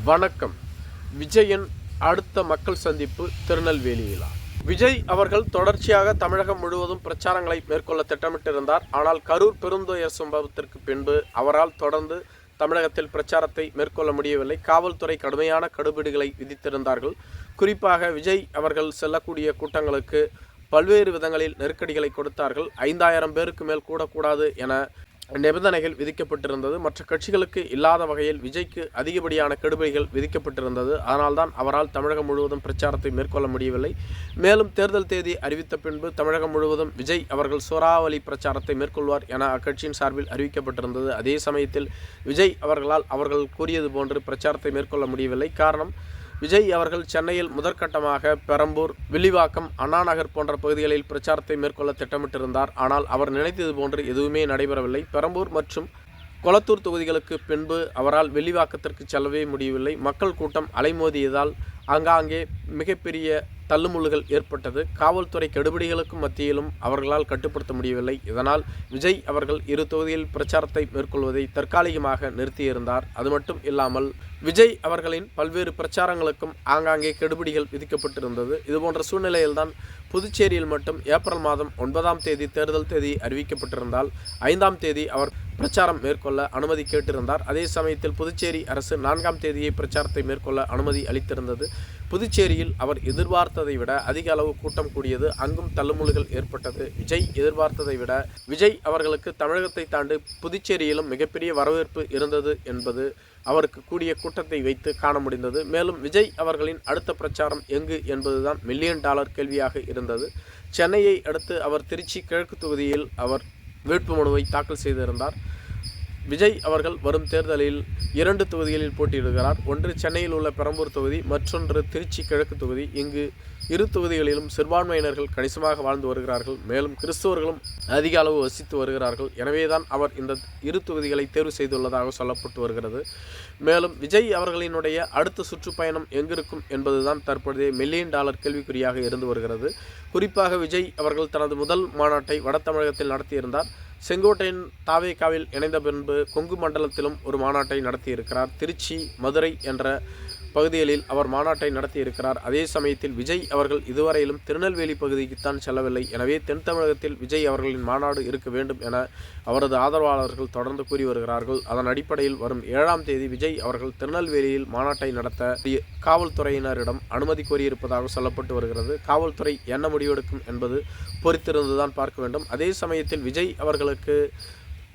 வணக்கம். விஜயின் அடுத்த மக்கள் சந்திப்பு திருநெல்வேலியிலா? விஜய் அவர்கள் தொடர்ச்சியாக தமிழகம் முழுவதும் பிரச்சாரங்களை மேற்கொள்ள திட்டமிட்டிருந்தார். ஆனால் கரூர் பெருந்துயர் சம்பவத்திற்கு பின்பு அவரால் தொடர்ந்து தமிழகத்தில் பிரச்சாரத்தை மேற்கொள்ள முடியவில்லை. காவல்துறை கடுமையான கடுபிடிகளை விதித்திருந்தார்கள். குறிப்பாக விஜய் அவர்கள் செல்லக்கூடிய கூட்டங்களுக்கு பல்வேறு விதங்களில் நெருக்கடிகளை கொடுத்தார்கள். 5000 பேருக்கு மேல் கூடக்கூடாது என நிபந்தனைகள் விதிக்கப்பட்டிருந்தது. மற்ற கட்சிகளுக்கு இல்லாத வகையில் விஜய்க்கு அதிகப்படியான கெடுபிடிகள் விதிக்கப்பட்டிருந்தது. அதனால்தான் அவரால் தமிழகம் முழுவதும் பிரச்சாரத்தை மேற்கொள்ள முடியவில்லை. மேலும் தேர்தல் தேதி அறிவித்த பின்பு தமிழகம் முழுவதும் விஜய் அவர்கள் சூறாவளி பிரச்சாரத்தை மேற்கொள்வார் என அக்கட்சியின் சார்பில் அறிவிக்கப்பட்டிருந்தது. அதே சமயத்தில் விஜய் அவர்கள் கூறியது போன்று பிரச்சாரத்தை மேற்கொள்ள முடியவில்லை. காரணம், விஜய் அவர்கள் சென்னையில் முதற்கட்டமாக பெரம்பூர், வில்லிவாக்கம், அண்ணாநகர் போன்ற பகுதிகளில் பிரச்சாரத்தை மேற்கொள்ள திட்டமிட்டிருந்தார். ஆனால் அவர் நினைத்தது போன்று எதுவுமே நடைபெறவில்லை. பெரம்பூர் மற்றும் கொளத்தூர் தொகுதிகளுக்கு பின்பு அவரால் வில்லிவாக்கத்திற்கு செல்லவே முடியவில்லை. மக்கள் கூட்டம் அலைமோதியதால் ஆங்காங்கே மிகப்பெரிய தள்ளுமுள்ளுகள் ஏற்பட்டது. காவல்துறை கெடுபிடிகளுக்கும் மத்தியிலும் அவர்களால் கட்டுப்படுத்த முடியவில்லை. இதனால் விஜய் அவர்கள் 2 தொகுதியில் பிரச்சாரத்தை மேற்கொள்வதை தற்காலிகமாக நிறுத்தியிருந்தார். அது மட்டும் இல்லாமல் விஜய் அவர்களின் பல்வேறு பிரச்சாரங்களுக்கும் ஆங்காங்கே கெடுபிடிகள் விதிக்கப்பட்டிருந்தது. இதுபோன்ற சூழ்நிலையில்தான் புதுச்சேரியில் மட்டும் ஏப்ரல் மாதம் 9ஆம் தேதி தேர்தல் தேதி அறிவிக்கப்பட்டிருந்தால் 5ஆம் தேதி அவர் பிரச்சாரம் மேற்கொள்ள அனுமதி கேட்டிருந்தார். அதே சமயத்தில் புதுச்சேரி அரசு 4ஆம் தேதியை பிரச்சாரத்தை மேற்கொள்ள அனுமதி அளித்திருந்தது. புதுச்சேரியில் அவர் எதிர்பார்த்ததை விட அதிக அளவு கூட்டம் கூடியது. அங்கும் தள்ளுமுள்ளுகள் ஏற்பட்டது. விஜய் எதிர்பார்த்ததை விட விஜய் அவர்களுக்கு தமிழகத்தை தாண்டி புதுச்சேரியிலும் மிகப்பெரிய வரவேற்பு இருந்தது என்பது அவருக்கு கூடிய கூட்டத்தை வைத்து காண முடிந்தது. மேலும் விஜய் அவர்களின் அடுத்த பிரச்சாரம் எங்கு என்பதுதான் $1 மில்லியன் கேள்வியாக இருந்தது. சென்னையை அடுத்து அவர் திருச்சி கிழக்கு தொகுதியில் அவர் வேட்புமனுவை தாக்கல் செய்திருந்தார். விஜய் அவர்கள் வரும் தேர்தலில் 2 தொகுதிகளில் போட்டியிடுகிறார். ஒன்று சென்னையில் உள்ள பெரம்பூர் தொகுதி, மற்றொன்று திருச்சி கிழக்கு தொகுதி. இங்கு 2 தொகுதிகளிலும் சிறுபான்மையினர்கள் கணிசமாக வாழ்ந்து வருகிறார்கள். மேலும் கிறிஸ்தவர்களும் அதிக அளவு வசித்து வருகிறார்கள். எனவேதான் அவர் இந்த 2 தொகுதிகளை தேர்வு செய்துள்ளதாக சொல்லப்பட்டு வருகிறது. மேலும் விஜய் அவர்களினுடைய அடுத்த சுற்றுப்பயணம் எங்கிருக்கும் என்பதுதான் தற்பொழுதே $1 மில்லியன் கேள்விக்குறியாக இருந்து வருகிறது. குறிப்பாக விஜய் அவர்கள் தனது முதல் மாநாட்டை வட தமிழகத்தில் நடத்தியிருந்தார். செங்கோட்டையின் தாவேகாவில் இணைந்த பின்பு கொங்கு மண்டலத்திலும் ஒரு மாநாட்டை நடத்தியிருக்கிறார். திருச்சி, மதுரை என்ற பகுதிகளில் அவர் மாநாட்டை நடத்தியிருக்கிறார். அதே சமயத்தில் விஜய் அவர்கள் இதுவரையிலும் திருநெல்வேலி பகுதிக்குத்தான் செல்லவில்லை. எனவே தென் தமிழகத்தில் விஜய் அவர்களின் மாநாடு இருக்க வேண்டும் என அவரது ஆதரவாளர்கள் தொடர்ந்து கூறி வருகிறார்கள். அதன் அடிப்படையில் வரும் 7ஆம் தேதி விஜய் அவர்கள் திருநெல்வேலியில் மாநாட்டை நடத்த காவல்துறையினரிடம் அனுமதி கோரியிருப்பதாக சொல்லப்பட்டு வருகிறது. காவல்துறை என்ன முடிவெடுக்கும் என்பது பொறுத்திருந்துதான் பார்க்க வேண்டும். அதே சமயத்தில் விஜய் அவர்களுக்கு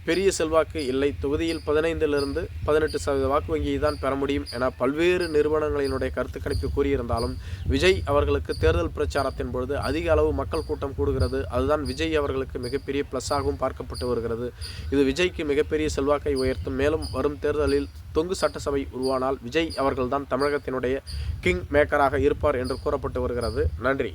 பெரிய செல்வாக்கு இல்லை. தொகுதியில் 15லிருந்து 18% வாக்கு வங்கியை தான் பெற முடியும் என பல்வேறு நிறுவனங்களினுடைய கருத்து கணிப்பு கூறியிருந்தாலும் விஜய் அவர்களுக்கு தேர்தல் பிரச்சாரத்தின் பொழுது அதிக அளவு மக்கள் கூட்டம் கூடுகிறது. அதுதான் விஜய் அவர்களுக்கு மிகப்பெரிய ப்ளஸ்ஸாகவும் பார்க்கப்பட்டு வருகிறது. இது விஜய்க்கு மிகப்பெரிய செல்வாக்கை உயர்த்தும். மேலும் வரும் தேர்தலில் தொங்கு சட்டசபை உருவானால் விஜய் அவர்கள்தான் தமிழகத்தினுடைய கிங் மேக்கராக இருப்பார் என்று கூறப்பட்டு வருகிறது. நன்றி.